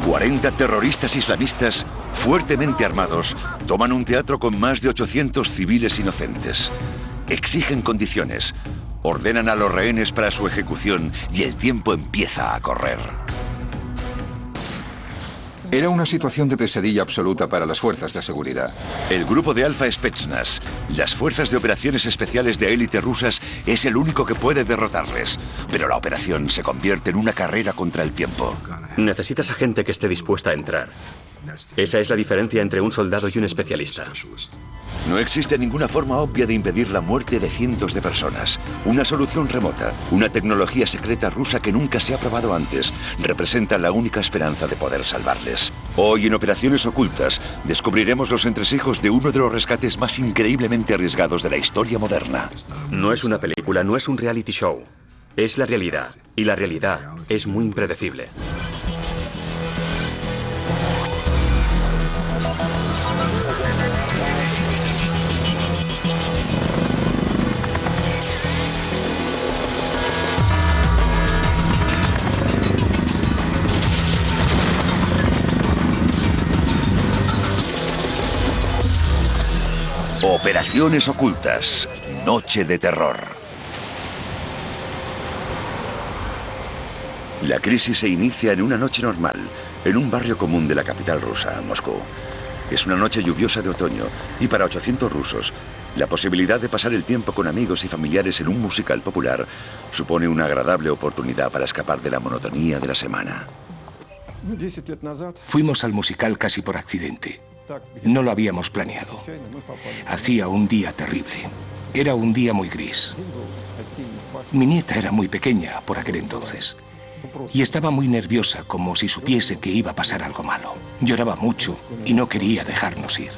40 terroristas islamistas fuertemente armados toman un teatro con más de 800 civiles inocentes. Exigen condiciones, ordenan a los rehenes para su ejecución y el tiempo empieza a correr. Era una situación de pesadilla absoluta para las fuerzas de seguridad. El grupo de Alfa Spetsnaz, las fuerzas de operaciones especiales de élite rusas, es el único que puede derrotarles. Pero la operación se convierte en una carrera contra el tiempo. Necesitas a gente que esté dispuesta a entrar. Esa es la diferencia entre un soldado y un especialista. No existe ninguna forma obvia de impedir la muerte de cientos de personas. Una solución remota, una tecnología secreta rusa que nunca se ha probado antes, representa la única esperanza de poder salvarles. Hoy, en Operaciones Ocultas, descubriremos los entresijos de uno de los rescates más increíblemente arriesgados de la historia moderna. No es una película, no es un reality show. Es la realidad, y la realidad es muy impredecible. Operaciones Ocultas, Noche de Terror. La crisis se inicia en una noche normal, en un barrio común de la capital rusa, Moscú. Es una noche lluviosa de otoño y para 800 rusos, la posibilidad de pasar el tiempo con amigos y familiares en un musical popular supone una agradable oportunidad para escapar de la monotonía de la semana. Fuimos al musical casi por accidente. No lo habíamos planeado. Hacía un día terrible. Era un día muy gris. Mi nieta era muy pequeña por aquel entonces. Y estaba muy nerviosa, como si supiese que iba a pasar algo malo. Lloraba mucho y no quería dejarnos ir.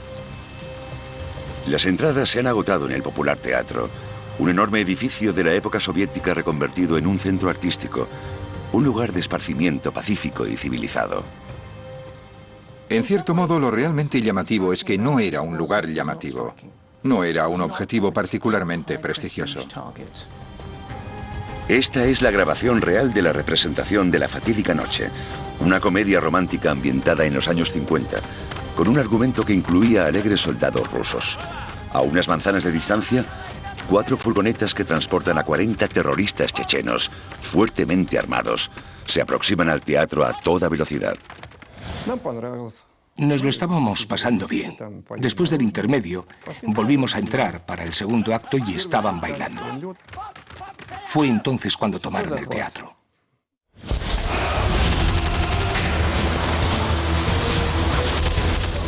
Las entradas se han agotado en el popular teatro, un enorme edificio de la época soviética reconvertido en un centro artístico, un lugar de esparcimiento pacífico y civilizado. En cierto modo, lo realmente llamativo es que no era un lugar llamativo. No era un objetivo particularmente prestigioso. Esta es la grabación real de la representación de La fatídica noche, una comedia romántica ambientada en los años 50, con un argumento que incluía alegres soldados rusos. A unas manzanas de distancia, 4 furgonetas que transportan a 40 terroristas chechenos, fuertemente armados, se aproximan al teatro a toda velocidad. Nos lo estábamos pasando bien. Después del intermedio, volvimos a entrar para el segundo acto y estaban bailando. Fue entonces cuando tomaron el teatro.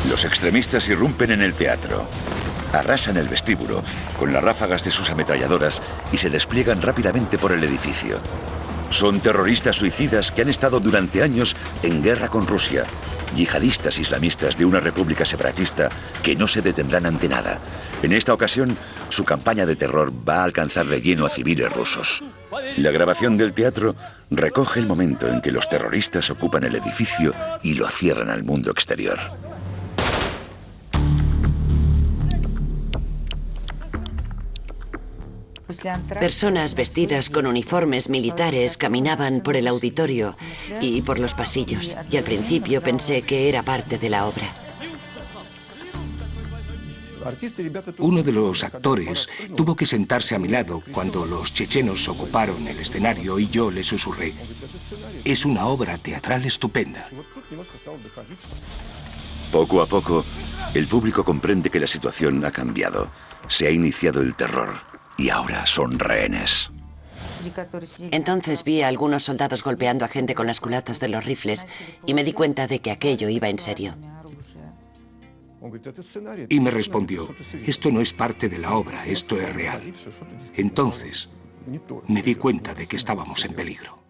Los extremistas irrumpen en el teatro, arrasan el vestíbulo con las ráfagas de sus ametralladoras y se despliegan rápidamente por el edificio. Son terroristas suicidas que han estado durante años en guerra con Rusia, yihadistas islamistas de una república separatista que no se detendrán ante nada. En esta ocasión, su campaña de terror va a alcanzar de lleno a civiles rusos. La grabación del teatro recoge el momento en que los terroristas ocupan el edificio y lo cierran al mundo exterior. Personas vestidas con uniformes militares caminaban por el auditorio y por los pasillos, y al principio pensé que era parte de la obra. Uno de los actores tuvo que sentarse a mi lado cuando los chechenos ocuparon el escenario y yo le susurré: es una obra teatral estupenda. Poco a poco, el público comprende que la situación ha cambiado. Se ha iniciado el terror. Y ahora son rehenes. Entonces vi a algunos soldados golpeando a gente con las culatas de los rifles y me di cuenta de que aquello iba en serio. Y me respondió: esto no es parte de la obra, esto es real. Entonces me di cuenta de que estábamos en peligro.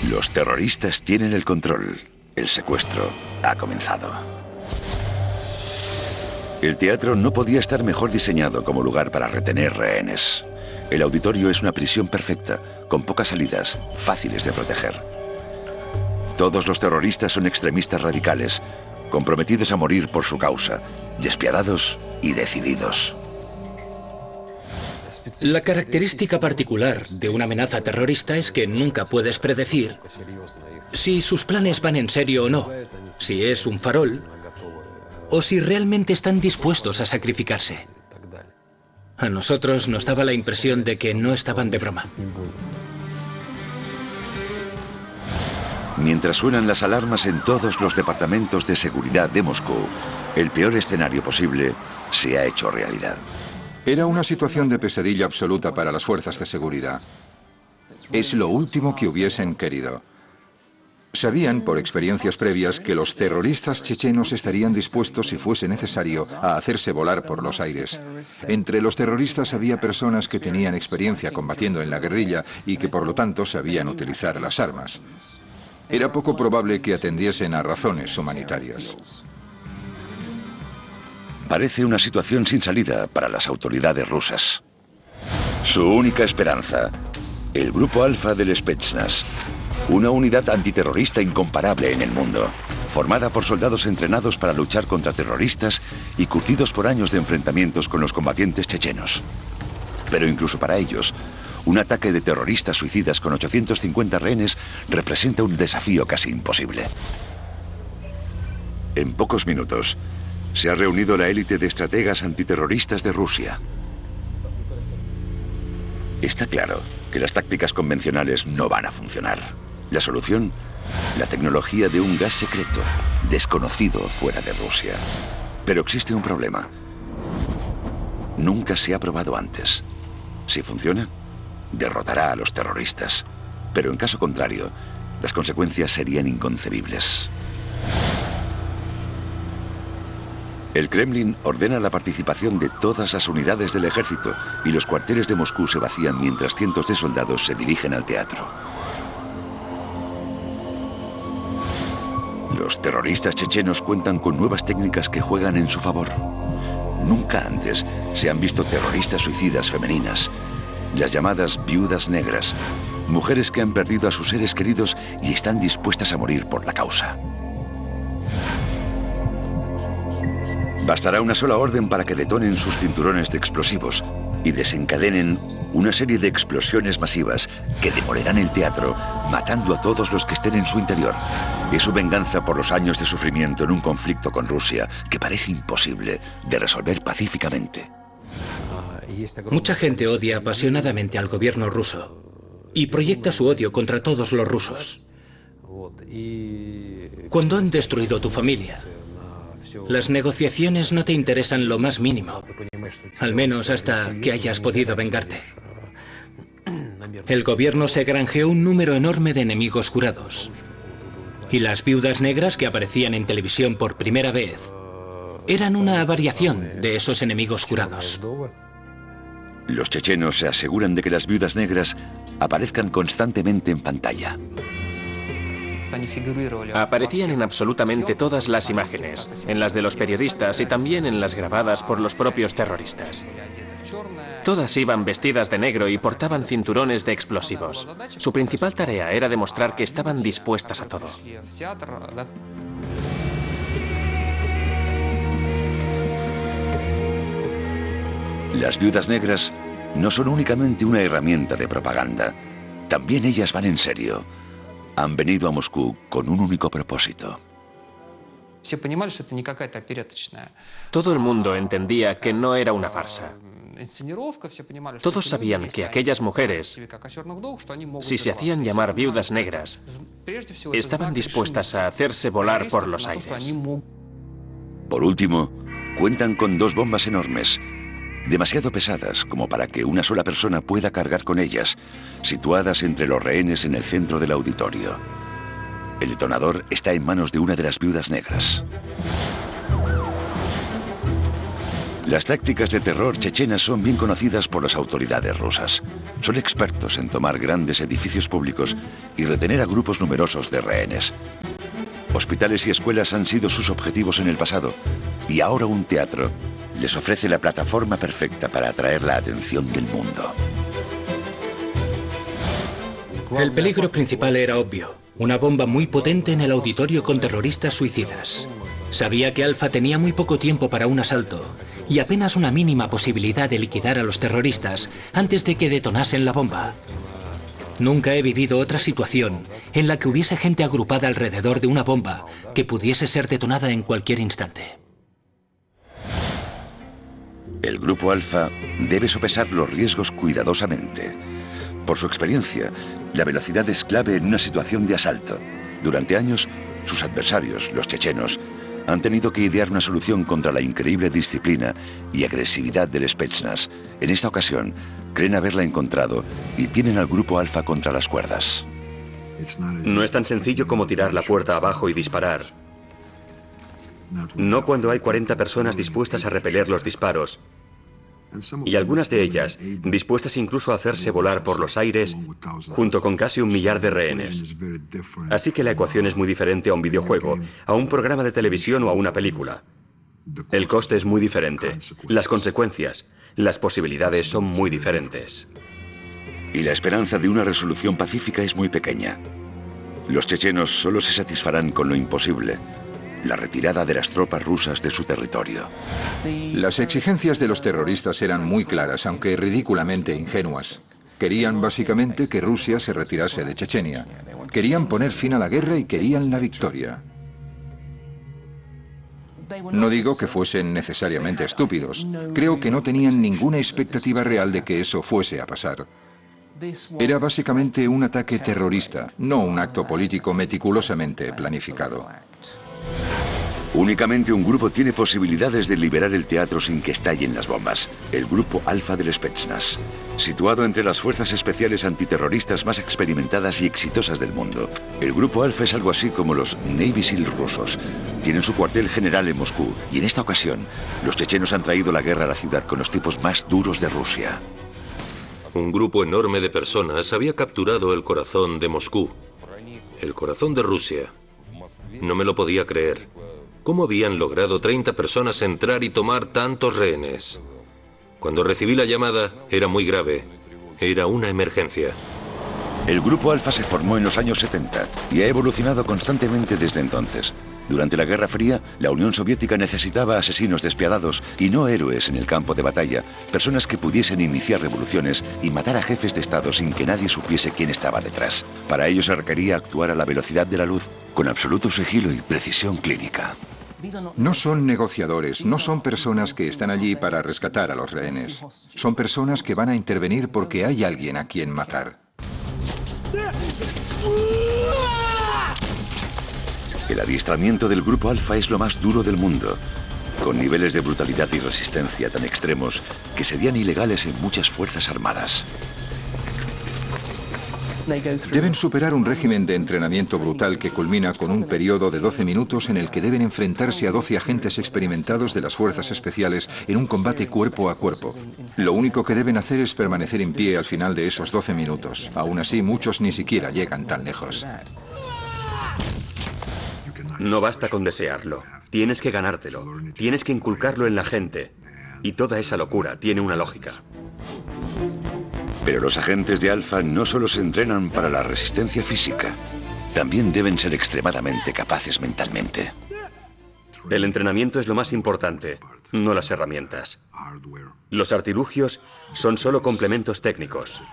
Los terroristas tienen el control. El secuestro ha comenzado. El teatro no podía estar mejor diseñado como lugar para retener rehenes. El auditorio es una prisión perfecta, con pocas salidas, fáciles de proteger. Todos los terroristas son extremistas radicales, comprometidos a morir por su causa, despiadados y decididos. La característica particular de una amenaza terrorista es que nunca puedes predecir si sus planes van en serio o no, si es un farol o si realmente están dispuestos a sacrificarse. A nosotros nos daba la impresión de que no estaban de broma. Mientras suenan las alarmas en todos los departamentos de seguridad de Moscú, el peor escenario posible se ha hecho realidad. Era una situación de pesadilla absoluta para las fuerzas de seguridad. Es lo último que hubiesen querido. Sabían, por experiencias previas, que los terroristas chechenos estarían dispuestos, si fuese necesario, a hacerse volar por los aires. Entre los terroristas había personas que tenían experiencia combatiendo en la guerrilla y que, por lo tanto, sabían utilizar las armas. Era poco probable que atendiesen a razones humanitarias. Parece una situación sin salida para las autoridades rusas. Su única esperanza, el Grupo Alfa del Spetsnaz, una unidad antiterrorista incomparable en el mundo, formada por soldados entrenados para luchar contra terroristas y curtidos por años de enfrentamientos con los combatientes chechenos. Pero incluso para ellos, un ataque de terroristas suicidas con 850 rehenes representa un desafío casi imposible. En pocos minutos, se ha reunido la élite de estrategas antiterroristas de Rusia. Está claro que las tácticas convencionales no van a funcionar. La solución, la tecnología de un gas secreto, desconocido fuera de Rusia. Pero existe un problema. Nunca se ha probado antes. Si funciona, derrotará a los terroristas. Pero en caso contrario, las consecuencias serían inconcebibles. El Kremlin ordena la participación de todas las unidades del ejército y los cuarteles de Moscú se vacían mientras cientos de soldados se dirigen al teatro. Los terroristas chechenos cuentan con nuevas técnicas que juegan en su favor. Nunca antes se han visto terroristas suicidas femeninas, las llamadas viudas negras, mujeres que han perdido a sus seres queridos y están dispuestas a morir por la causa. Bastará una sola orden para que detonen sus cinturones de explosivos y desencadenen una serie de explosiones masivas que demolerán el teatro, matando a todos los que estén en su interior. Es su venganza por los años de sufrimiento en un conflicto con Rusia que parece imposible de resolver pacíficamente. Mucha gente odia apasionadamente al gobierno ruso y proyecta su odio contra todos los rusos. Cuando han destruido tu familia, las negociaciones no te interesan lo más mínimo, al menos hasta que hayas podido vengarte. El gobierno se granjeó un número enorme de enemigos jurados. Y las viudas negras que aparecían en televisión por primera vez eran una variación de esos enemigos jurados. Los chechenos se aseguran de que las viudas negras aparezcan constantemente en pantalla. Aparecían en absolutamente todas las imágenes, en las de los periodistas y también en las grabadas por los propios terroristas. Todas iban vestidas de negro y portaban cinturones de explosivos. Su principal tarea era demostrar que estaban dispuestas a todo. Las viudas negras no son únicamente una herramienta de propaganda. También ellas van en serio. Han venido a Moscú con un único propósito. Todo el mundo entendía que no era una farsa. Todos sabían que aquellas mujeres, si se hacían llamar viudas negras, estaban dispuestas a hacerse volar por los aires. Por último, cuentan con 2 bombas enormes, demasiado pesadas como para que una sola persona pueda cargar con ellas, situadas entre los rehenes en el centro del auditorio. El detonador está en manos de una de las viudas negras. Las tácticas de terror chechenas son bien conocidas por las autoridades rusas. Son expertos en tomar grandes edificios públicos y retener a grupos numerosos de rehenes. Hospitales y escuelas han sido sus objetivos en el pasado, y ahora un teatro les ofrece la plataforma perfecta para atraer la atención del mundo. El peligro principal era obvio. Una bomba muy potente en el auditorio con terroristas suicidas. Sabía que Alpha tenía muy poco tiempo para un asalto y apenas una mínima posibilidad de liquidar a los terroristas antes de que detonasen la bomba. Nunca he vivido otra situación en la que hubiese gente agrupada alrededor de una bomba que pudiese ser detonada en cualquier instante. El Grupo Alfa debe sopesar los riesgos cuidadosamente. Por su experiencia, la velocidad es clave en una situación de asalto. Durante años, sus adversarios, los chechenos, han tenido que idear una solución contra la increíble disciplina y agresividad del Spetsnaz. En esta ocasión, creen haberla encontrado y tienen al Grupo Alfa contra las cuerdas. No es tan sencillo como tirar la puerta abajo y disparar. No cuando hay 40 personas dispuestas a repeler los disparos, y algunas de ellas dispuestas incluso a hacerse volar por los aires junto con casi 1 millar de rehenes. Así que la ecuación es muy diferente a un videojuego, a un programa de televisión o a una película. El coste es muy diferente. Las consecuencias, las posibilidades son muy diferentes. Y la esperanza de una resolución pacífica es muy pequeña. Los chechenos solo se satisfarán con lo imposible: la retirada de las tropas rusas de su territorio. Las exigencias de los terroristas eran muy claras, aunque ridículamente ingenuas. Querían básicamente que Rusia se retirase de Chechenia. Querían poner fin a la guerra y querían la victoria. No digo que fuesen necesariamente estúpidos. Creo que no tenían ninguna expectativa real de que eso fuese a pasar. Era básicamente un ataque terrorista, no un acto político meticulosamente planificado. Únicamente un grupo tiene posibilidades de liberar el teatro sin que estallen las bombas: el Grupo Alfa del Spetsnaz, situado entre las fuerzas especiales antiterroristas más experimentadas y exitosas del mundo. El Grupo Alfa es algo así como los Navy SEAL rusos. Tienen su cuartel general en Moscú, y en esta ocasión, los chechenos han traído la guerra a la ciudad con los tipos más duros de Rusia. Un grupo enorme de personas había capturado el corazón de Moscú, el corazón de Rusia. No me lo podía creer. ¿Cómo habían logrado 30 personas entrar y tomar tantos rehenes? Cuando recibí la llamada, era muy grave. Era una emergencia. El Grupo Alfa se formó en los años 70 y ha evolucionado constantemente desde entonces. Durante la Guerra Fría, la Unión Soviética necesitaba asesinos despiadados y no héroes en el campo de batalla, personas que pudiesen iniciar revoluciones y matar a jefes de Estado sin que nadie supiese quién estaba detrás. Para ello se requería actuar a la velocidad de la luz, con absoluto sigilo y precisión clínica. No son negociadores, no son personas que están allí para rescatar a los rehenes. Son personas que van a intervenir porque hay alguien a quien matar. El adiestramiento del Grupo Alfa es lo más duro del mundo, con niveles de brutalidad y resistencia tan extremos que serían ilegales en muchas fuerzas armadas. Deben superar un régimen de entrenamiento brutal que culmina con un periodo de 12 minutos en el que deben enfrentarse a 12 agentes experimentados de las fuerzas especiales en un combate cuerpo a cuerpo. Lo único que deben hacer es permanecer en pie al final de esos 12 minutos. Aún así, muchos ni siquiera llegan tan lejos. No basta con desearlo. Tienes que ganártelo. Tienes que inculcarlo en la gente. Y toda esa locura tiene una lógica. Pero los agentes de Alfa no solo se entrenan para la resistencia física, también deben ser extremadamente capaces mentalmente. El entrenamiento es lo más importante, no las herramientas. Los artilugios son solo complementos técnicos.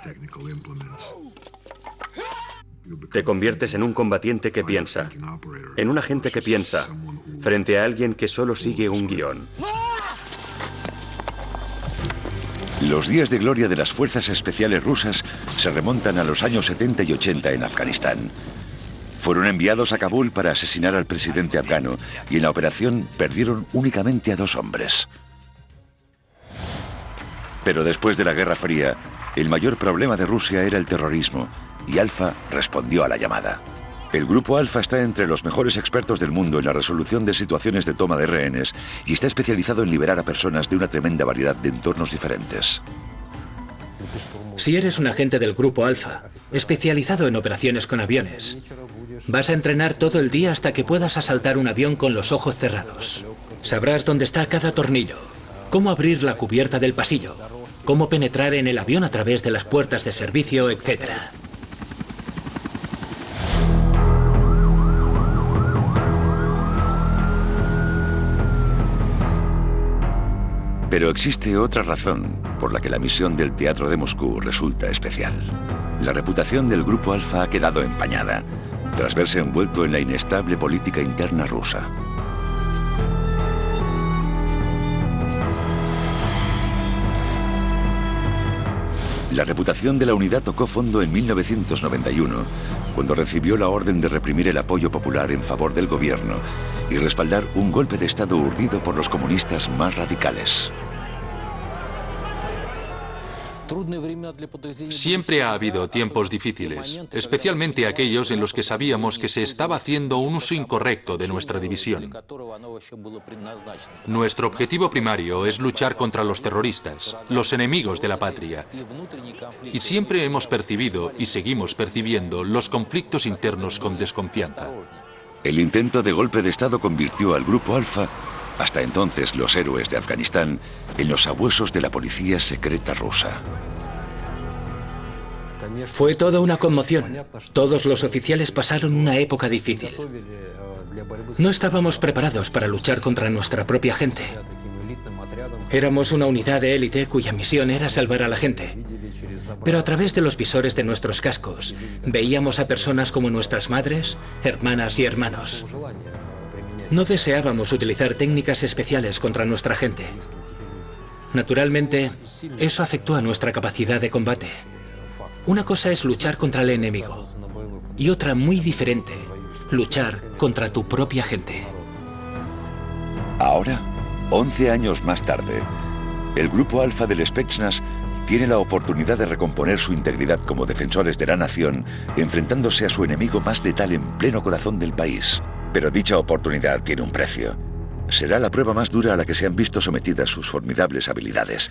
Te conviertes en un combatiente que piensa, en un agente que piensa, frente a alguien que solo sigue un guión. Los días de gloria de las fuerzas especiales rusas se remontan a los años 70 y 80 en Afganistán. Fueron enviados a Kabul para asesinar al presidente afgano y en la operación perdieron únicamente a 2 hombres. Pero después de la Guerra Fría, el mayor problema de Rusia era el terrorismo y Alfa respondió a la llamada. El Grupo Alfa está entre los mejores expertos del mundo en la resolución de situaciones de toma de rehenes y está especializado en liberar a personas de una tremenda variedad de entornos diferentes. Si eres un agente del Grupo Alfa, especializado en operaciones con aviones, vas a entrenar todo el día hasta que puedas asaltar un avión con los ojos cerrados. Sabrás dónde está cada tornillo, cómo abrir la cubierta del pasillo, cómo penetrar en el avión a través de las puertas de servicio, etc. Pero existe otra razón por la que la misión del Teatro de Moscú resulta especial. La reputación del Grupo Alfa ha quedado empañada tras verse envuelto en la inestable política interna rusa. La reputación de la unidad tocó fondo en 1991, cuando recibió la orden de reprimir el apoyo popular en favor del gobierno y respaldar un golpe de Estado urdido por los comunistas más radicales. Siempre ha habido tiempos difíciles, especialmente aquellos en los que sabíamos que se estaba haciendo un uso incorrecto de nuestra división. Nuestro objetivo primario es luchar contra los terroristas, los enemigos de la patria. Y siempre hemos percibido y seguimos percibiendo los conflictos internos con desconfianza. El intento de golpe de Estado convirtió al Grupo Alfa, hasta entonces los héroes de Afganistán, en los sabuesos de la policía secreta rusa. Fue toda una conmoción. Todos los oficiales pasaron una época difícil. No estábamos preparados para luchar contra nuestra propia gente. Éramos una unidad de élite cuya misión era salvar a la gente. Pero a través de los visores de nuestros cascos, veíamos a personas como nuestras madres, hermanas y hermanos. No deseábamos utilizar técnicas especiales contra nuestra gente. Naturalmente, eso afectó a nuestra capacidad de combate. Una cosa es luchar contra el enemigo y otra muy diferente, luchar contra tu propia gente. Ahora, 11 años más tarde, el Grupo Alfa del Spetsnaz tiene la oportunidad de recomponer su integridad como defensores de la nación, enfrentándose a su enemigo más letal en pleno corazón del país. Pero dicha oportunidad tiene un precio. Será la prueba más dura a la que se han visto sometidas sus formidables habilidades.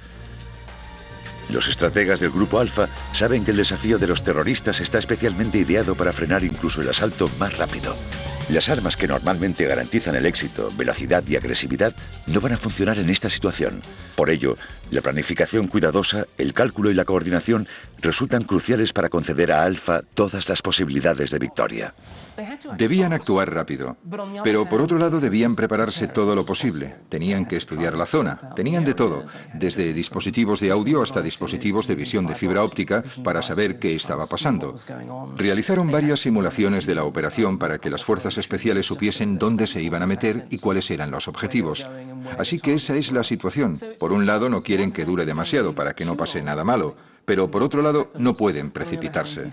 Los estrategas del Grupo Alfa saben que el desafío de los terroristas está especialmente ideado para frenar incluso el asalto más rápido. Las armas que normalmente garantizan el éxito, velocidad y agresividad no van a funcionar en esta situación. Por ello, la planificación cuidadosa, el cálculo y la coordinación resultan cruciales para conceder a Alfa todas las posibilidades de victoria. Debían actuar rápido, pero por otro lado debían prepararse todo lo posible. Tenían que estudiar la zona, tenían de todo, desde dispositivos de audio hasta dispositivos de visión de fibra óptica para saber qué estaba pasando. Realizaron varias simulaciones de la operación para que las fuerzas especiales supiesen dónde se iban a meter y cuáles eran los objetivos. Así que esa es la situación. Por un lado no quieren que dure demasiado para que no pase nada malo, pero por otro lado no pueden precipitarse.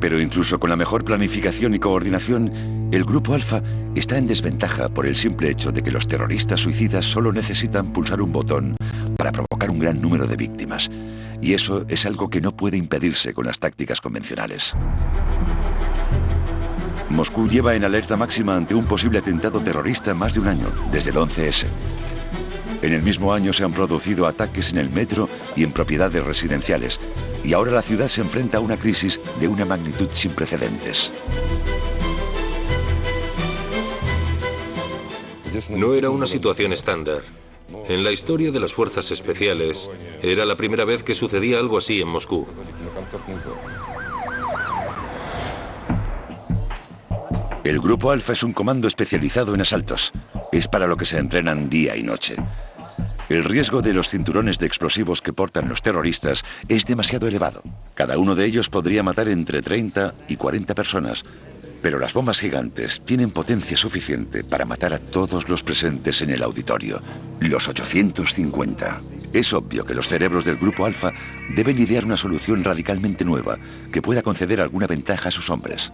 Pero incluso con la mejor planificación y coordinación, el Grupo Alfa está en desventaja por el simple hecho de que los terroristas suicidas solo necesitan pulsar un botón para provocar un gran número de víctimas. Y eso es algo que no puede impedirse con las tácticas convencionales. Moscú lleva en alerta máxima ante un posible atentado terrorista más de un año, desde el 11S. En el mismo año se han producido ataques en el metro y en propiedades residenciales, y ahora la ciudad se enfrenta a una crisis de una magnitud sin precedentes. No era una situación estándar. En la historia de las fuerzas especiales, era la primera vez que sucedía algo así en Moscú. El Grupo Alfa es un comando especializado en asaltos. Es para lo que se entrenan día y noche. El riesgo de los cinturones de explosivos que portan los terroristas es demasiado elevado. Cada uno de ellos podría matar entre 30 y 40 personas, pero las bombas gigantes tienen potencia suficiente para matar a todos los presentes en el auditorio, los 850. Es obvio que los cerebros del Grupo Alfa deben idear una solución radicalmente nueva que pueda conceder alguna ventaja a sus hombres.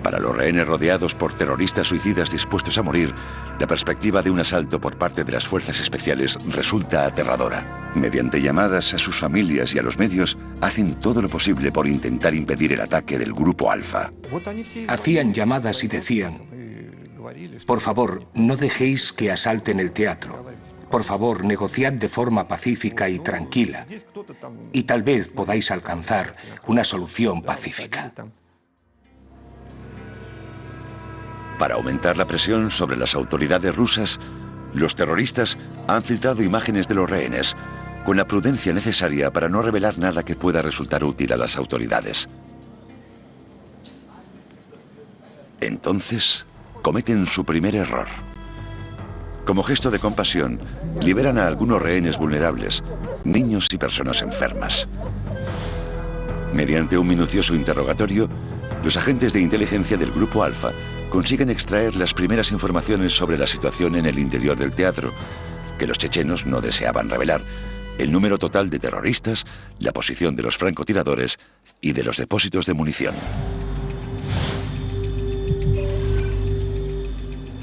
Para los rehenes rodeados por terroristas suicidas dispuestos a morir, la perspectiva de un asalto por parte de las fuerzas especiales resulta aterradora. Mediante llamadas a sus familias y a los medios, hacen todo lo posible por intentar impedir el ataque del Grupo Alfa. Hacían llamadas y decían: por favor, no dejéis que asalten el teatro. Por favor, negociad de forma pacífica y tranquila. Y tal vez podáis alcanzar una solución pacífica. Para aumentar la presión sobre las autoridades rusas, los terroristas han filtrado imágenes de los rehenes, con la prudencia necesaria para no revelar nada que pueda resultar útil a las autoridades. Entonces, cometen su primer error. Como gesto de compasión, liberan a algunos rehenes vulnerables, niños y personas enfermas. Mediante un minucioso interrogatorio, los agentes de inteligencia del Grupo Alfa consiguen extraer las primeras informaciones sobre la situación en el interior del teatro, que los chechenos no deseaban revelar, el número total de terroristas, la posición de los francotiradores y de los depósitos de munición.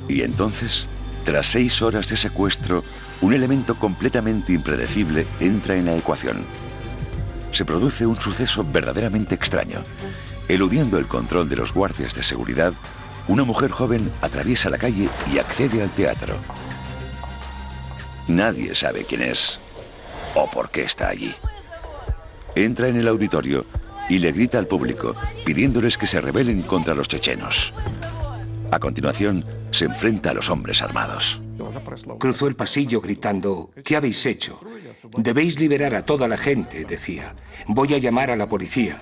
Y entonces, tras 6 horas de secuestro, un elemento completamente impredecible entra en la ecuación. Se produce un suceso verdaderamente extraño. Eludiendo el control de los guardias de seguridad, una mujer joven atraviesa la calle y accede al teatro. Nadie sabe quién es o por qué está allí. Entra en el auditorio y le grita al público, pidiéndoles que se rebelen contra los chechenos. A continuación, se enfrenta a los hombres armados. Cruzó el pasillo gritando: ¿qué habéis hecho? Debéis liberar a toda la gente, decía. Voy a llamar a la policía.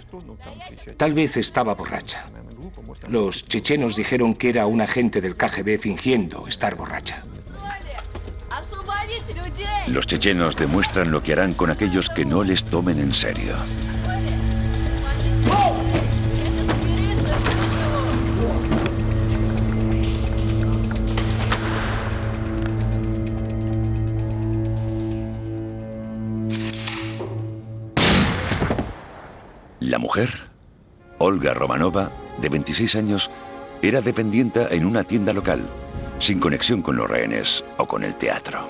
Tal vez estaba borracha. Los chechenos dijeron que era un agente del KGB fingiendo estar borracha. Los chechenos demuestran lo que harán con aquellos que no les tomen en serio. La mujer, Olga Romanova, de 26 años, era dependienta en una tienda local, sin conexión con los rehenes o con el teatro.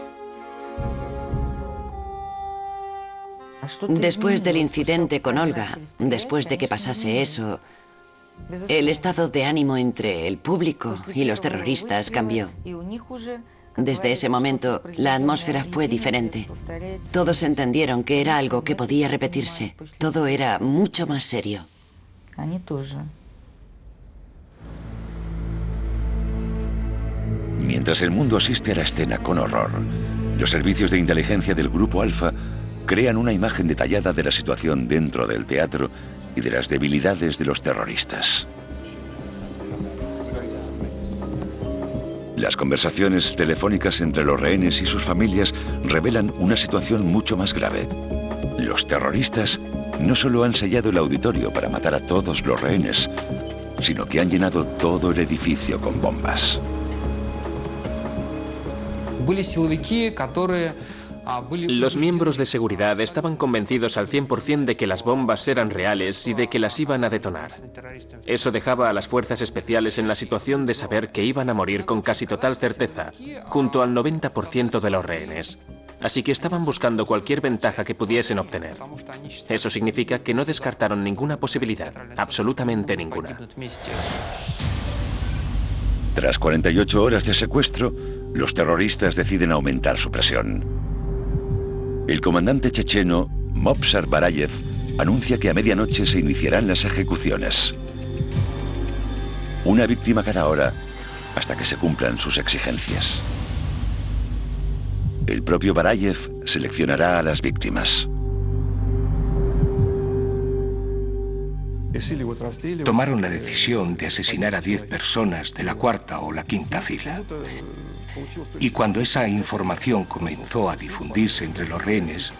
Después del incidente con Olga, después de que pasase eso, el estado de ánimo entre el público y los terroristas cambió. Desde ese momento, la atmósfera fue diferente. Todos entendieron que era algo que podía repetirse. Todo era mucho más serio. Mientras el mundo asiste a la escena con horror, los servicios de inteligencia del Grupo Alfa crean una imagen detallada de la situación dentro del teatro y de las debilidades de los terroristas. Las conversaciones telefónicas entre los rehenes y sus familias revelan una situación mucho más grave. Los terroristas no solo han sellado el auditorio para matar a todos los rehenes, sino que han llenado todo el edificio con bombas. Los miembros de seguridad estaban convencidos al 100% de que las bombas eran reales y de que las iban a detonar. Eso dejaba a las fuerzas especiales en la situación de saber que iban a morir con casi total certeza, junto al 90% de los rehenes. Así que estaban buscando cualquier ventaja que pudiesen obtener. Eso significa que no descartaron ninguna posibilidad, absolutamente ninguna. Tras 48 horas de secuestro, los terroristas deciden aumentar su presión. El comandante checheno, Mopsar Barayev, anuncia que a medianoche se iniciarán las ejecuciones. Una víctima cada hora, hasta que se cumplan sus exigencias. El propio Barayev seleccionará a las víctimas. Tomaron la decisión de asesinar a 10 personas de la cuarta o la quinta fila. Y cuando esa información comenzó a difundirse entre los rehenes,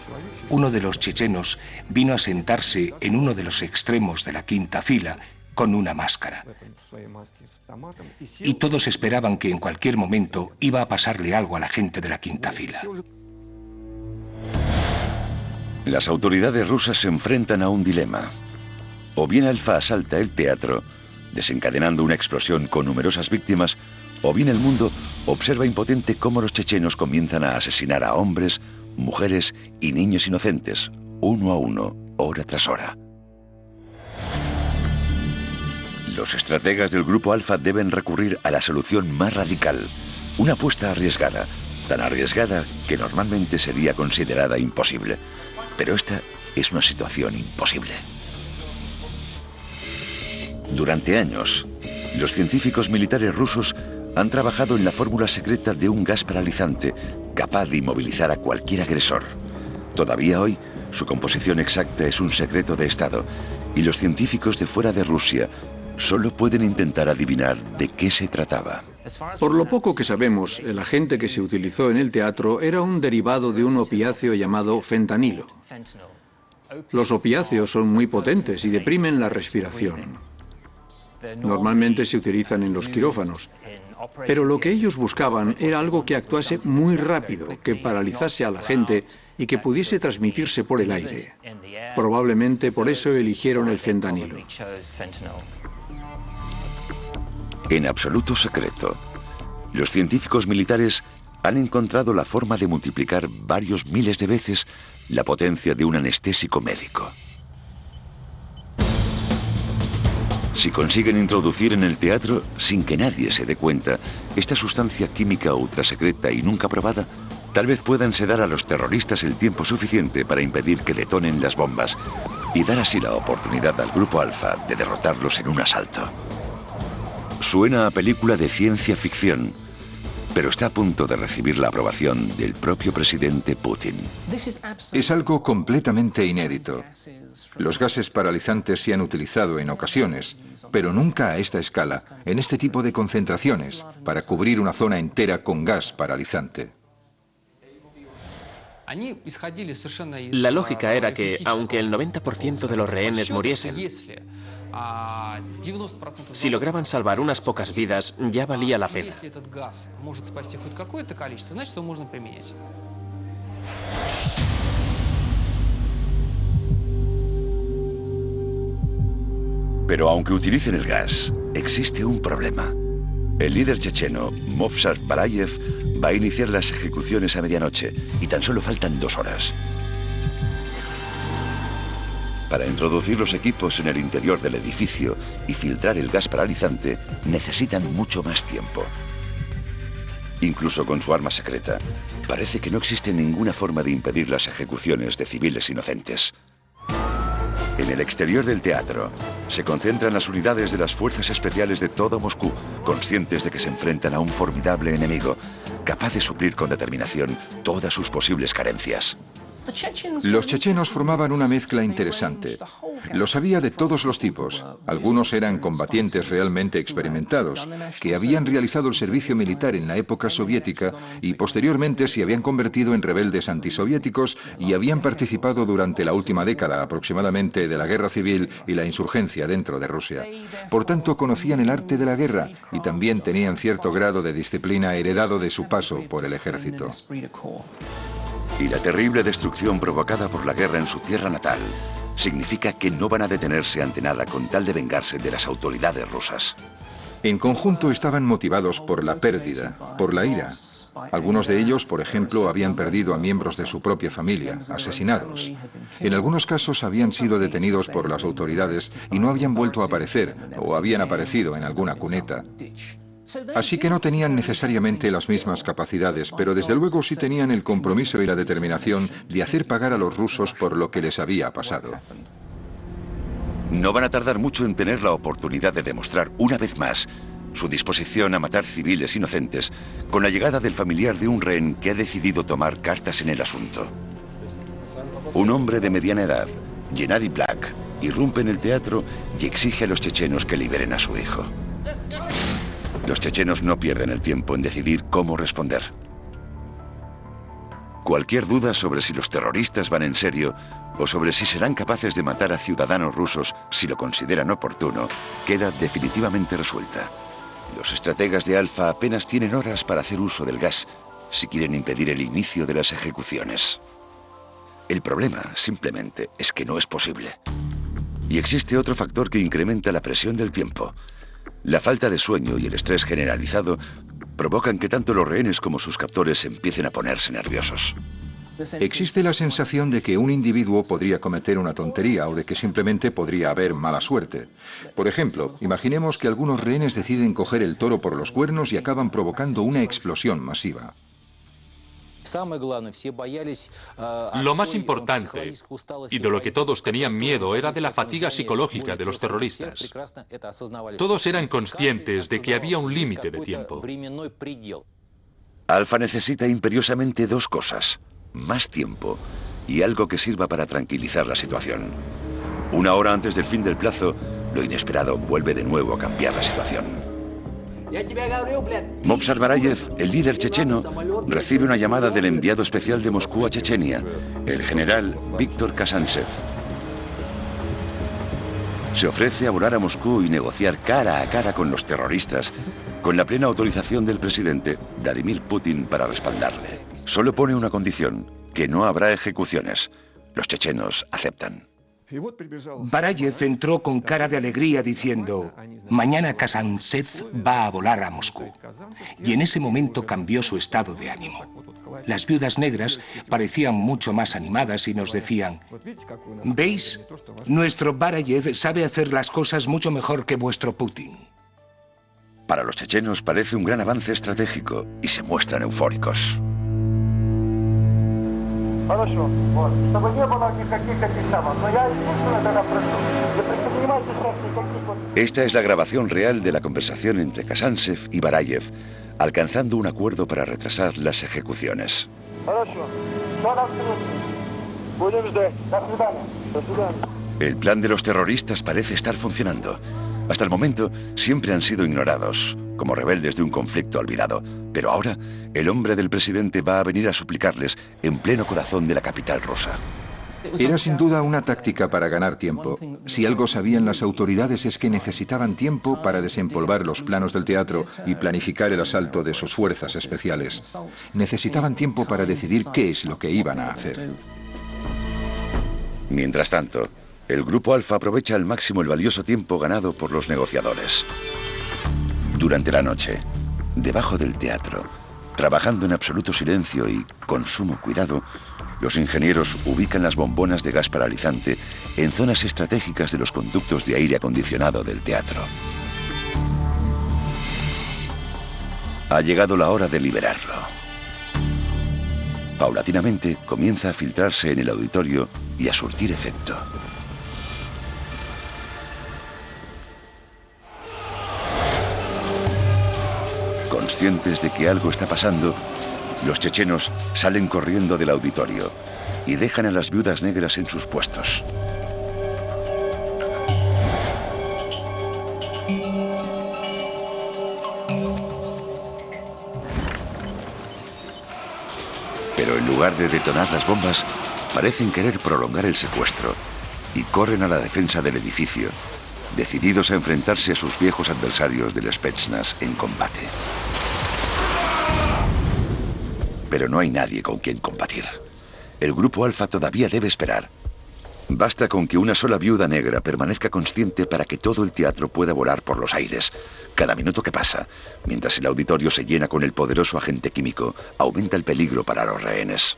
uno de los chechenos vino a sentarse en uno de los extremos de la quinta fila con una máscara. Y todos esperaban que en cualquier momento iba a pasarle algo a la gente de la quinta fila. Las autoridades rusas se enfrentan a un dilema. O bien Alfa asalta el teatro, desencadenando una explosión con numerosas víctimas, o bien el mundo observa impotente cómo los chechenos comienzan a asesinar a hombres, mujeres y niños inocentes, uno a uno, hora tras hora. Los estrategas del Grupo Alfa deben recurrir a la solución más radical, una apuesta arriesgada, tan arriesgada que normalmente sería considerada imposible. Pero esta es una situación imposible. Durante años, los científicos militares rusos han trabajado en la fórmula secreta de un gas paralizante capaz de inmovilizar a cualquier agresor. Todavía hoy, su composición exacta es un secreto de Estado y los científicos de fuera de Rusia solo pueden intentar adivinar de qué se trataba. Por lo poco que sabemos, el agente que se utilizó en el teatro era un derivado de un opiáceo llamado fentanilo. Los opiáceos son muy potentes y deprimen la respiración. Normalmente se utilizan en los quirófanos, pero lo que ellos buscaban era algo que actuase muy rápido, que paralizase a la gente y que pudiese transmitirse por el aire. Probablemente por eso eligieron el fentanilo. En absoluto secreto, los científicos militares han encontrado la forma de multiplicar varios miles de veces la potencia de un anestésico médico. Si consiguen introducir en el teatro, sin que nadie se dé cuenta, esta sustancia química ultrasecreta y nunca probada, tal vez puedan sedar a los terroristas el tiempo suficiente para impedir que detonen las bombas y dar así la oportunidad al Grupo Alfa de derrotarlos en un asalto. Suena a película de ciencia ficción, pero está a punto de recibir la aprobación del propio presidente Putin. Es algo completamente inédito. Los gases paralizantes se han utilizado en ocasiones, pero nunca a esta escala, en este tipo de concentraciones, para cubrir una zona entera con gas paralizante. La lógica era que, aunque el 90% de los rehenes muriesen, si lograban salvar unas pocas vidas, ya valía la pena. Pero aunque utilicen el gas, existe un problema. El líder checheno, Movsar Balayev, va a iniciar las ejecuciones a medianoche y tan solo faltan 2 horas. Para introducir los equipos en el interior del edificio y filtrar el gas paralizante, necesitan mucho más tiempo. Incluso con su arma secreta, parece que no existe ninguna forma de impedir las ejecuciones de civiles inocentes. En el exterior del teatro, se concentran las unidades de las fuerzas especiales de todo Moscú, conscientes de que se enfrentan a un formidable enemigo, capaz de suplir con determinación todas sus posibles carencias. Los chechenos formaban una mezcla interesante. Los había de todos los tipos. Algunos eran combatientes realmente experimentados, que habían realizado el servicio militar en la época soviética y posteriormente se habían convertido en rebeldes antisoviéticos y habían participado durante la última década aproximadamente de la guerra civil y la insurgencia dentro de Rusia. Por tanto, conocían el arte de la guerra y también tenían cierto grado de disciplina heredado de su paso por el ejército. Y la terrible destrucción provocada por la guerra en su tierra natal significa que no van a detenerse ante nada con tal de vengarse de las autoridades rusas. En conjunto estaban motivados por la pérdida, por la ira. Algunos de ellos, por ejemplo, habían perdido a miembros de su propia familia, asesinados. En algunos casos habían sido detenidos por las autoridades y no habían vuelto a aparecer o habían aparecido en alguna cuneta. Así que no tenían necesariamente las mismas capacidades, pero desde luego sí tenían el compromiso y la determinación de hacer pagar a los rusos por lo que les había pasado. No van a tardar mucho en tener la oportunidad de demostrar una vez más su disposición a matar civiles inocentes con la llegada del familiar de un rehén que ha decidido tomar cartas en el asunto. Un hombre de mediana edad, Gennady Black, irrumpe en el teatro y exige a los chechenos que liberen a su hijo. Los chechenos no pierden el tiempo en decidir cómo responder. Cualquier duda sobre si los terroristas van en serio o sobre si serán capaces de matar a ciudadanos rusos si lo consideran oportuno, queda definitivamente resuelta. Los estrategas de Alfa apenas tienen horas para hacer uso del gas si quieren impedir el inicio de las ejecuciones. El problema, simplemente, es que no es posible. Y existe otro factor que incrementa la presión del tiempo. La falta de sueño y el estrés generalizado provocan que tanto los rehenes como sus captores empiecen a ponerse nerviosos. Existe la sensación de que un individuo podría cometer una tontería o de que simplemente podría haber mala suerte. Por ejemplo, imaginemos que algunos rehenes deciden coger el toro por los cuernos y acaban provocando una explosión masiva. Lo más importante, y de lo que todos tenían miedo, era de la fatiga psicológica de los terroristas. Todos eran conscientes de que había un límite de tiempo. Alfa necesita imperiosamente 2 cosas: más tiempo y algo que sirva para tranquilizar la situación. 1 hora antes del fin del plazo, lo inesperado vuelve de nuevo a cambiar la situación. Movsar Barayev, el líder checheno, recibe una llamada del enviado especial de Moscú a Chechenia, el general Víctor Kazantsev. Se ofrece a volar a Moscú y negociar cara a cara con los terroristas, con la plena autorización del presidente Vladimir Putin para respaldarle. Solo pone una condición, que no habrá ejecuciones. Los chechenos aceptan. Barayev entró con cara de alegría diciendo: mañana Kazantsev va a volar a Moscú. Y en ese momento cambió su estado de ánimo. Las viudas negras parecían mucho más animadas y nos decían: ¿veis? Nuestro Barayev sabe hacer las cosas mucho mejor que vuestro Putin. Para los chechenos parece un gran avance estratégico y se muestran eufóricos. Esta es la grabación real de la conversación entre Kazantsev y Barayev, alcanzando un acuerdo para retrasar las ejecuciones. El plan de los terroristas parece estar funcionando. Hasta el momento siempre han sido ignorados, como rebeldes de un conflicto olvidado. Pero ahora, el hombre del presidente va a venir a suplicarles en pleno corazón de la capital rusa. Era sin duda una táctica para ganar tiempo. Si algo sabían las autoridades es que necesitaban tiempo para desempolvar los planos del teatro y planificar el asalto de sus fuerzas especiales. Necesitaban tiempo para decidir qué es lo que iban a hacer. Mientras tanto, el Grupo Alfa aprovecha al máximo el valioso tiempo ganado por los negociadores. Durante la noche, debajo del teatro, trabajando en absoluto silencio y con sumo cuidado, los ingenieros ubican las bombonas de gas paralizante en zonas estratégicas de los conductos de aire acondicionado del teatro. Ha llegado la hora de liberarlo. Paulatinamente comienza a filtrarse en el auditorio y a surtir efecto. Conscientes de que algo está pasando, los chechenos salen corriendo del auditorio y dejan a las viudas negras en sus puestos. Pero en lugar de detonar las bombas, parecen querer prolongar el secuestro y corren a la defensa del edificio, decididos a enfrentarse a sus viejos adversarios del Spetsnaz en combate. Pero no hay nadie con quien combatir. El Grupo Alfa todavía debe esperar. Basta con que una sola viuda negra permanezca consciente para que todo el teatro pueda volar por los aires. Cada minuto que pasa, mientras el auditorio se llena con el poderoso agente químico, aumenta el peligro para los rehenes.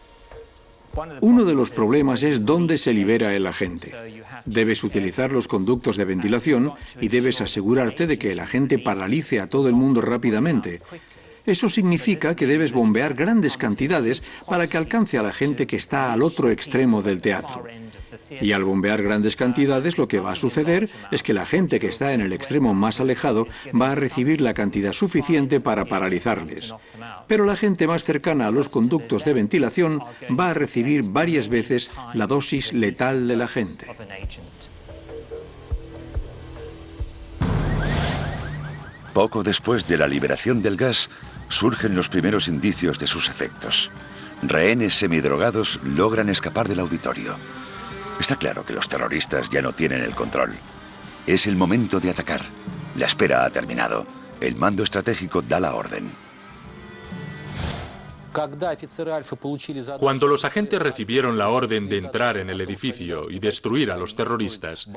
Uno de los problemas es dónde se libera el agente. Debes utilizar los conductos de ventilación y debes asegurarte de que el agente paralice a todo el mundo rápidamente. Eso significa que debes bombear grandes cantidades para que alcance a la gente que está al otro extremo del teatro. Y al bombear grandes cantidades, lo que va a suceder es que la gente que está en el extremo más alejado va a recibir la cantidad suficiente para paralizarles. Pero la gente más cercana a los conductos de ventilación va a recibir varias veces la dosis letal del agente. Poco después de la liberación del gas, surgen los primeros indicios de sus efectos. Rehenes semidrogados logran escapar del auditorio. Está claro que los terroristas ya no tienen el control. Es el momento de atacar. La espera ha terminado. El mando estratégico da la orden. Cuando los agentes recibieron la orden de entrar en el edificio y destruir a los terroristas,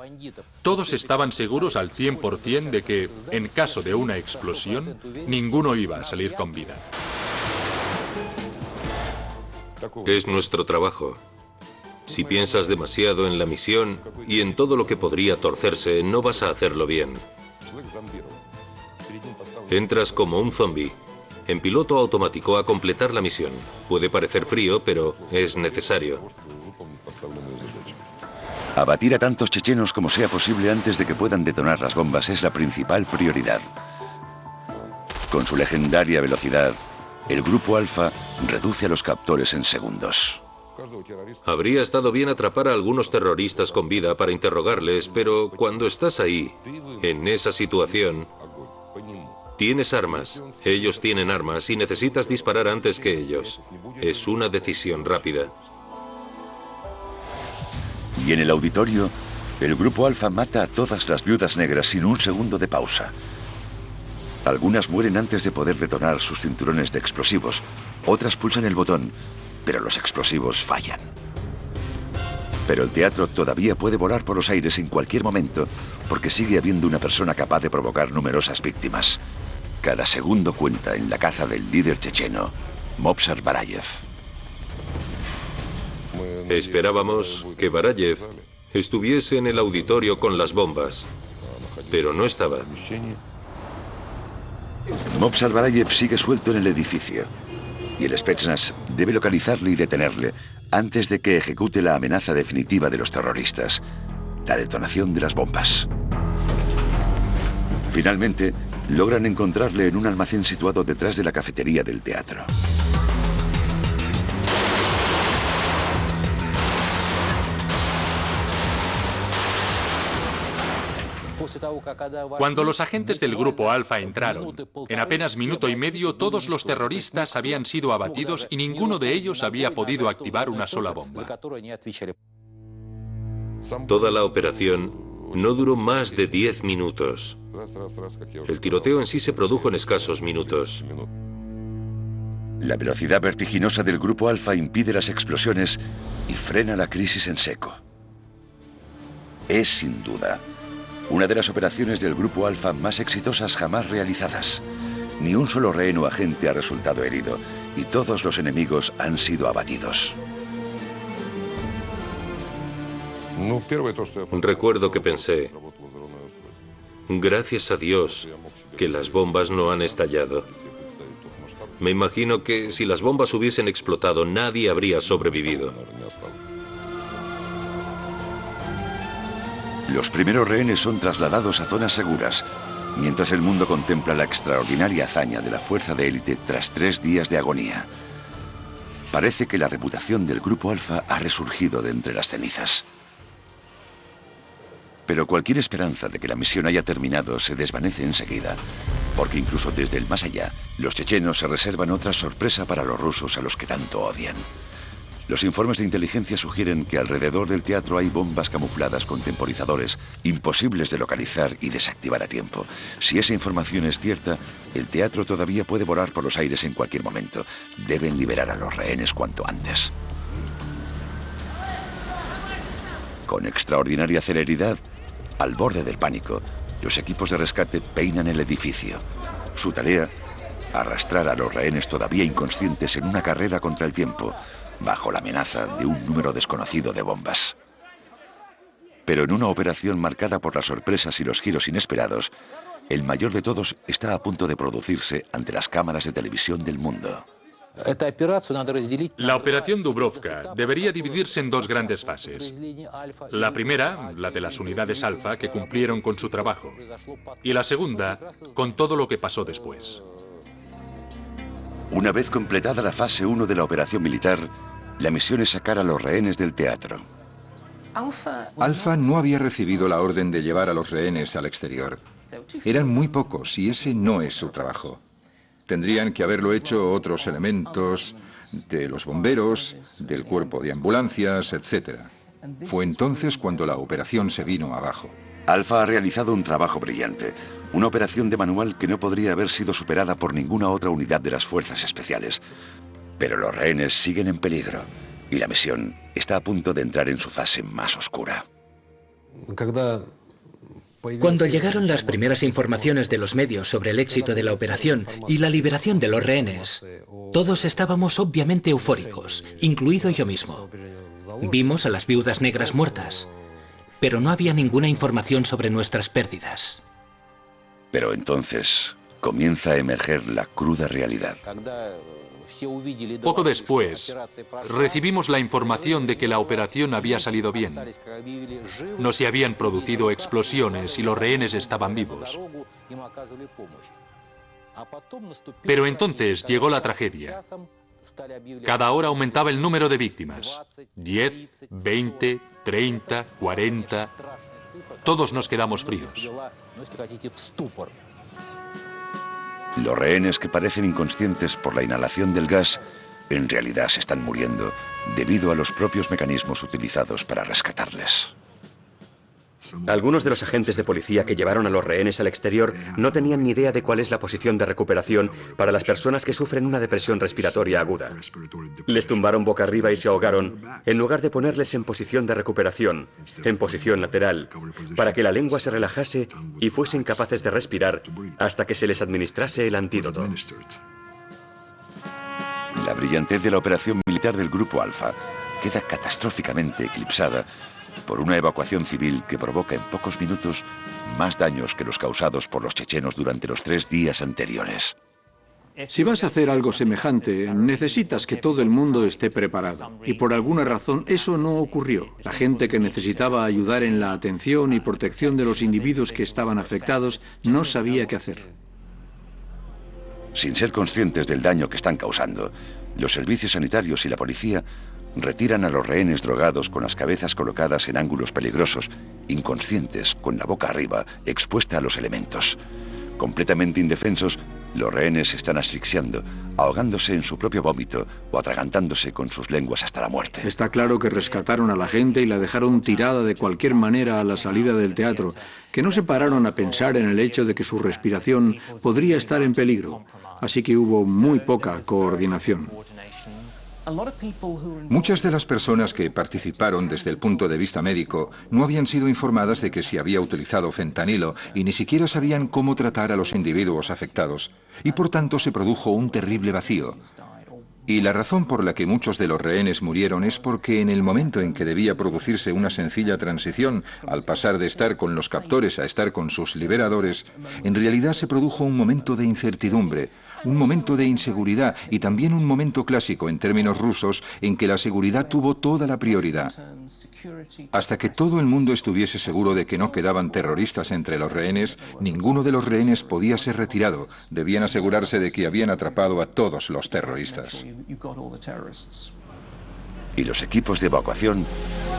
todos estaban seguros al 100% de que, en caso de una explosión, ninguno iba a salir con vida. Es nuestro trabajo. Si piensas demasiado en la misión y en todo lo que podría torcerse, no vas a hacerlo bien. Entras como un zombi, en piloto automático a completar la misión. Puede parecer frío, pero es necesario. Abatir a tantos chechenos como sea posible antes de que puedan detonar las bombas es la principal prioridad. Con su legendaria velocidad, el Grupo Alfa reduce a los captores en segundos. Habría estado bien atrapar a algunos terroristas con vida para interrogarles, pero cuando estás ahí, en esa situación, Tienes armas, ellos tienen armas y necesitas disparar antes que ellos. Es una decisión rápida. Y en el auditorio, el grupo Alfa mata a todas las viudas negras sin un segundo de pausa. Algunas mueren antes de poder detonar sus cinturones de explosivos, otras pulsan el botón, pero los explosivos fallan. Pero el teatro todavía puede volar por los aires en cualquier momento, porque sigue habiendo una persona capaz de provocar numerosas víctimas. Cada segundo cuenta en la caza del líder checheno, Movsar Barayev. Esperábamos que Barayev estuviese en el auditorio con las bombas, pero no estaba. Movsar Barayev sigue suelto en el edificio, y el Spetsnaz debe localizarle y detenerle antes de que ejecute la amenaza definitiva de los terroristas, la detonación de las bombas. Finalmente, logran encontrarle en un almacén situado detrás de la cafetería del teatro. Cuando los agentes del Grupo Alfa entraron, en apenas minuto y medio todos los terroristas habían sido abatidos y ninguno de ellos había podido activar una sola bomba. Toda la operación no duró más de 10 minutos. El tiroteo en sí se produjo en escasos minutos. La velocidad vertiginosa del Grupo Alfa impide las explosiones y frena la crisis en seco. Es, sin duda, una de las operaciones del Grupo Alfa más exitosas jamás realizadas. Ni un solo rehén o agente ha resultado herido y todos los enemigos han sido abatidos. Recuerdo que pensé, gracias a Dios que las bombas no han estallado. Me imagino que si las bombas hubiesen explotado, nadie habría sobrevivido. Los primeros rehenes son trasladados a zonas seguras, mientras el mundo contempla la extraordinaria hazaña de la fuerza de élite tras 3 días de agonía. Parece que la reputación del Grupo Alfa ha resurgido de entre las cenizas. Pero cualquier esperanza de que la misión haya terminado se desvanece enseguida, porque incluso desde el más allá, los chechenos se reservan otra sorpresa para los rusos a los que tanto odian. Los informes de inteligencia sugieren que alrededor del teatro hay bombas camufladas con temporizadores, imposibles de localizar y desactivar a tiempo. Si esa información es cierta, el teatro todavía puede volar por los aires en cualquier momento. Deben liberar a los rehenes cuanto antes. Con extraordinaria celeridad, al borde del pánico, los equipos de rescate peinan el edificio. Su tarea, arrastrar a los rehenes todavía inconscientes en una carrera contra el tiempo, bajo la amenaza de un número desconocido de bombas. Pero en una operación marcada por las sorpresas y los giros inesperados, el mayor de todos está a punto de producirse ante las cámaras de televisión del mundo. La operación Dubrovka debería dividirse en 2 grandes fases. La primera, la de las unidades Alfa, que cumplieron con su trabajo. Y la segunda, con todo lo que pasó después. Una vez completada la fase 1 de la operación militar, la misión es sacar a los rehenes del teatro. Alfa no había recibido la orden de llevar a los rehenes al exterior. Eran muy pocos y ese no es su trabajo. Tendrían que haberlo hecho otros elementos de los bomberos, del cuerpo de ambulancias, etc. Fue entonces cuando la operación se vino abajo. Alfa ha realizado un trabajo brillante, una operación de manual que no podría haber sido superada por ninguna otra unidad de las fuerzas especiales. Pero los rehenes siguen en peligro y la misión está a punto de entrar en su fase más oscura. Cuando llegaron las primeras informaciones de los medios sobre el éxito de la operación y la liberación de los rehenes, todos estábamos obviamente eufóricos, incluido yo mismo. Vimos a las viudas negras muertas, pero no había ninguna información sobre nuestras pérdidas. Pero entonces comienza a emerger la cruda realidad. Poco después, recibimos la información de que la operación había salido bien. No se habían producido explosiones y los rehenes estaban vivos. Pero entonces llegó la tragedia. Cada hora aumentaba el número de víctimas. 10, 20, 30, 40... Todos nos quedamos fríos. Los rehenes que parecen inconscientes por la inhalación del gas, en realidad se están muriendo debido a los propios mecanismos utilizados para rescatarles. Algunos de los agentes de policía que llevaron a los rehenes al exterior no tenían ni idea de cuál es la posición de recuperación para las personas que sufren una depresión respiratoria aguda. Les tumbaron boca arriba y se ahogaron, en lugar de ponerles en posición de recuperación, en posición lateral, para que la lengua se relajase y fuesen capaces de respirar hasta que se les administrase el antídoto. La brillantez de la operación militar del Grupo Alfa queda catastróficamente eclipsada por una evacuación civil que provoca en pocos minutos más daños que los causados por los chechenos durante los 3 días anteriores. Si vas a hacer algo semejante, necesitas que todo el mundo esté preparado. Y por alguna razón eso no ocurrió. La gente que necesitaba ayudar en la atención y protección de los individuos que estaban afectados no sabía qué hacer. Sin ser conscientes del daño que están causando, los servicios sanitarios y la policía retiran a los rehenes drogados con las cabezas colocadas en ángulos peligrosos, inconscientes, con la boca arriba, expuesta a los elementos. Completamente indefensos, los rehenes se están asfixiando, ahogándose en su propio vómito o atragantándose con sus lenguas hasta la muerte. Está claro que rescataron a la gente y la dejaron tirada de cualquier manera a la salida del teatro, que no se pararon a pensar en el hecho de que su respiración podría estar en peligro. Así que hubo muy poca coordinación. Muchas de las personas que participaron desde el punto de vista médico no habían sido informadas de que se había utilizado fentanilo y ni siquiera sabían cómo tratar a los individuos afectados, y por tanto se produjo un terrible vacío. Y la razón por la que muchos de los rehenes murieron es porque en el momento en que debía producirse una sencilla transición, al pasar de estar con los captores a estar con sus liberadores, en realidad se produjo un momento de incertidumbre, un momento de inseguridad y también un momento clásico en términos rusos en que la seguridad tuvo toda la prioridad. Hasta que todo el mundo estuviese seguro de que no quedaban terroristas entre los rehenes, ninguno de los rehenes podía ser retirado. Debían asegurarse de que habían atrapado a todos los terroristas. Y los equipos de evacuación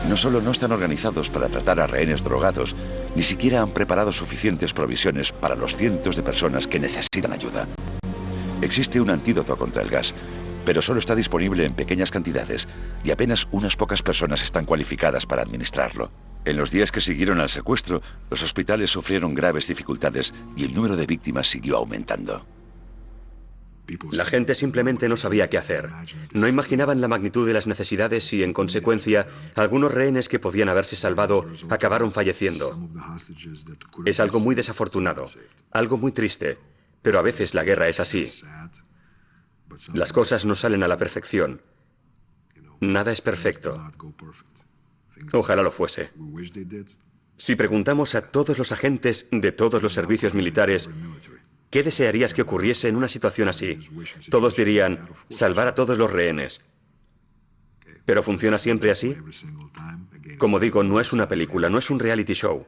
no solo no están organizados para tratar a rehenes drogados, ni siquiera han preparado suficientes provisiones para los cientos de personas que necesitan ayuda. Existe un antídoto contra el gas, pero solo está disponible en pequeñas cantidades y apenas unas pocas personas están cualificadas para administrarlo. En los días que siguieron al secuestro, los hospitales sufrieron graves dificultades y el número de víctimas siguió aumentando. La gente simplemente no sabía qué hacer. No imaginaban la magnitud de las necesidades y, en consecuencia, algunos rehenes que podían haberse salvado acabaron falleciendo. Es algo muy desafortunado, algo muy triste. Pero a veces la guerra es así. Las cosas no salen a la perfección. Nada es perfecto. Ojalá lo fuese. Si preguntamos a todos los agentes de todos los servicios militares, ¿qué desearías que ocurriese en una situación así? Todos dirían, salvar a todos los rehenes. ¿Pero funciona siempre así? Como digo, no es una película, no es un reality show.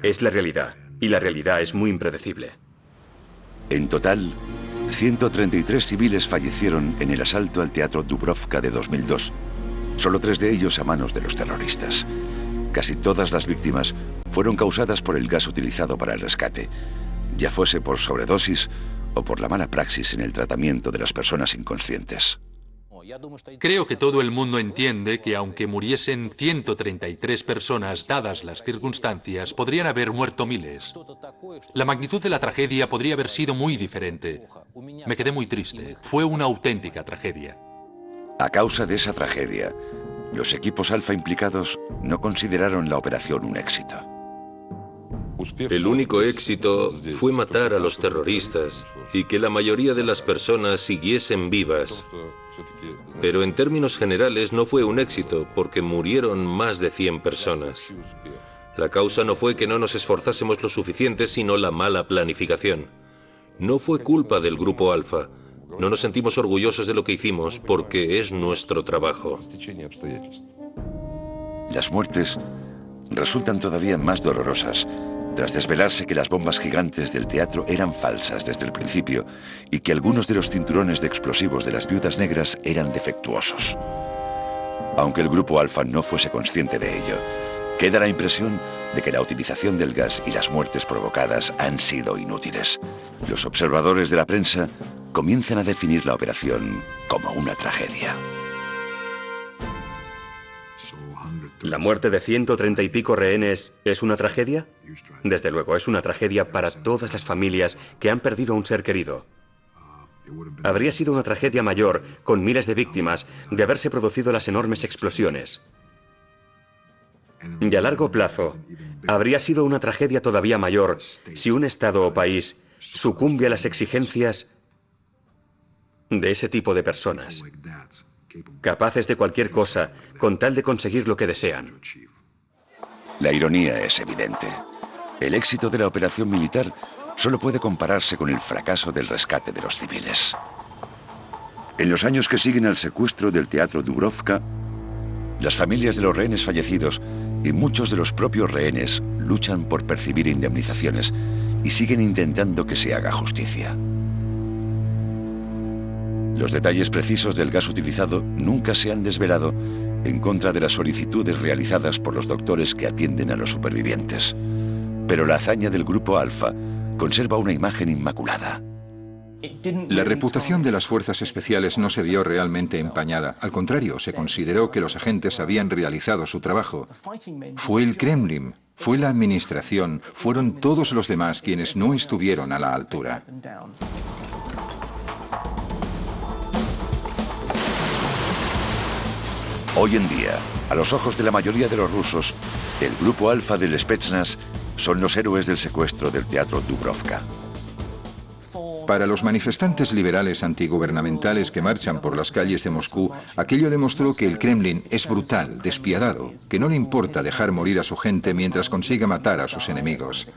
Es la realidad, y la realidad es muy impredecible. En total, 133 civiles fallecieron en el asalto al Teatro Dubrovka de 2002. Solo 3 de ellos a manos de los terroristas. Casi todas las víctimas fueron causadas por el gas utilizado para el rescate, ya fuese por sobredosis o por la mala praxis en el tratamiento de las personas inconscientes. Creo que todo el mundo entiende que aunque muriesen 133 personas dadas las circunstancias, podrían haber muerto miles. La magnitud de la tragedia podría haber sido muy diferente. Me quedé muy triste. Fue una auténtica tragedia. A causa de esa tragedia, los equipos Alfa implicados no consideraron la operación un éxito. El único éxito fue matar a los terroristas y que la mayoría de las personas siguiesen vivas. Pero en términos generales no fue un éxito porque murieron más de 100 personas. La causa no fue que no nos esforzásemos lo suficiente, sino la mala planificación. No fue culpa del Grupo Alfa. No nos sentimos orgullosos de lo que hicimos porque es nuestro trabajo. Las muertes resultan todavía más dolorosas tras desvelarse que las bombas gigantes del teatro eran falsas desde el principio y que algunos de los cinturones de explosivos de las viudas negras eran defectuosos. Aunque el Grupo Alfa no fuese consciente de ello, queda la impresión de que la utilización del gas y las muertes provocadas han sido inútiles. Los observadores de la prensa comienzan a definir la operación como una tragedia. ¿La muerte de 130 y pico rehenes es una tragedia? Desde luego, es una tragedia para todas las familias que han perdido a un ser querido. Habría sido una tragedia mayor, con miles de víctimas, de haberse producido las enormes explosiones. Y a largo plazo, habría sido una tragedia todavía mayor si un Estado o país sucumbe a las exigencias de ese tipo de personas, capaces de cualquier cosa con tal de conseguir lo que desean. La ironía es evidente. El éxito de la operación militar solo puede compararse con el fracaso del rescate de los civiles. En los años que siguen al secuestro del Teatro Dubrovka, las familias de los rehenes fallecidos y muchos de los propios rehenes luchan por percibir indemnizaciones y siguen intentando que se haga justicia. Los detalles precisos del gas utilizado nunca se han desvelado en contra de las solicitudes realizadas por los doctores que atienden a los supervivientes. Pero la hazaña del Grupo Alfa conserva una imagen inmaculada. La reputación de las fuerzas especiales no se vio realmente empañada. Al contrario, se consideró que los agentes habían realizado su trabajo. Fue el Kremlin, fue la administración, fueron todos los demás quienes no estuvieron a la altura. Hoy en día, a los ojos de la mayoría de los rusos, el Grupo Alfa del Spetsnaz son los héroes del secuestro del Teatro Dubrovka. Para los manifestantes liberales antigubernamentales que marchan por las calles de Moscú, aquello demostró que el Kremlin es brutal, despiadado, que no le importa dejar morir a su gente mientras consiga matar a sus enemigos.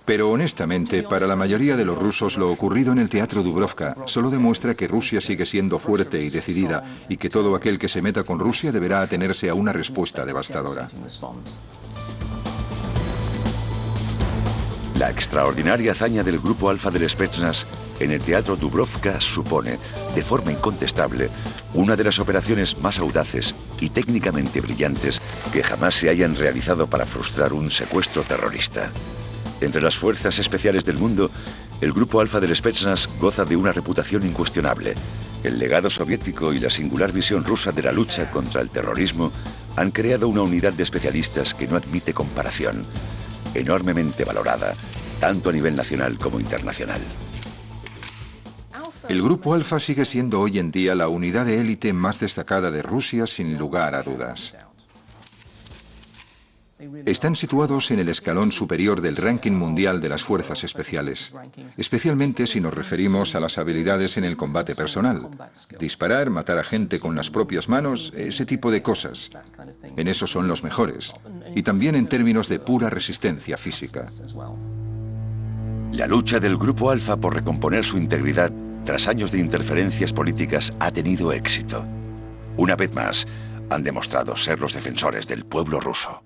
Pero honestamente, para la mayoría de los rusos, lo ocurrido en el Teatro Dubrovka solo demuestra que Rusia sigue siendo fuerte y decidida y que todo aquel que se meta con Rusia deberá atenerse a una respuesta devastadora. La extraordinaria hazaña del Grupo Alfa del Spetsnaz en el Teatro Dubrovka supone, de forma incontestable, una de las operaciones más audaces y técnicamente brillantes que jamás se hayan realizado para frustrar un secuestro terrorista. Entre las fuerzas especiales del mundo, el Grupo Alfa del Spetsnaz goza de una reputación incuestionable. El legado soviético y la singular visión rusa de la lucha contra el terrorismo han creado una unidad de especialistas que no admite comparación, enormemente valorada, tanto a nivel nacional como internacional. El Grupo Alfa sigue siendo hoy en día la unidad de élite más destacada de Rusia sin lugar a dudas. Están situados en el escalón superior del ranking mundial de las fuerzas especiales, especialmente si nos referimos a las habilidades en el combate personal. Disparar, matar a gente con las propias manos, ese tipo de cosas. En eso son los mejores. Y también en términos de pura resistencia física. La lucha del Grupo Alfa por recomponer su integridad tras años de interferencias políticas ha tenido éxito. Una vez más, han demostrado ser los defensores del pueblo ruso.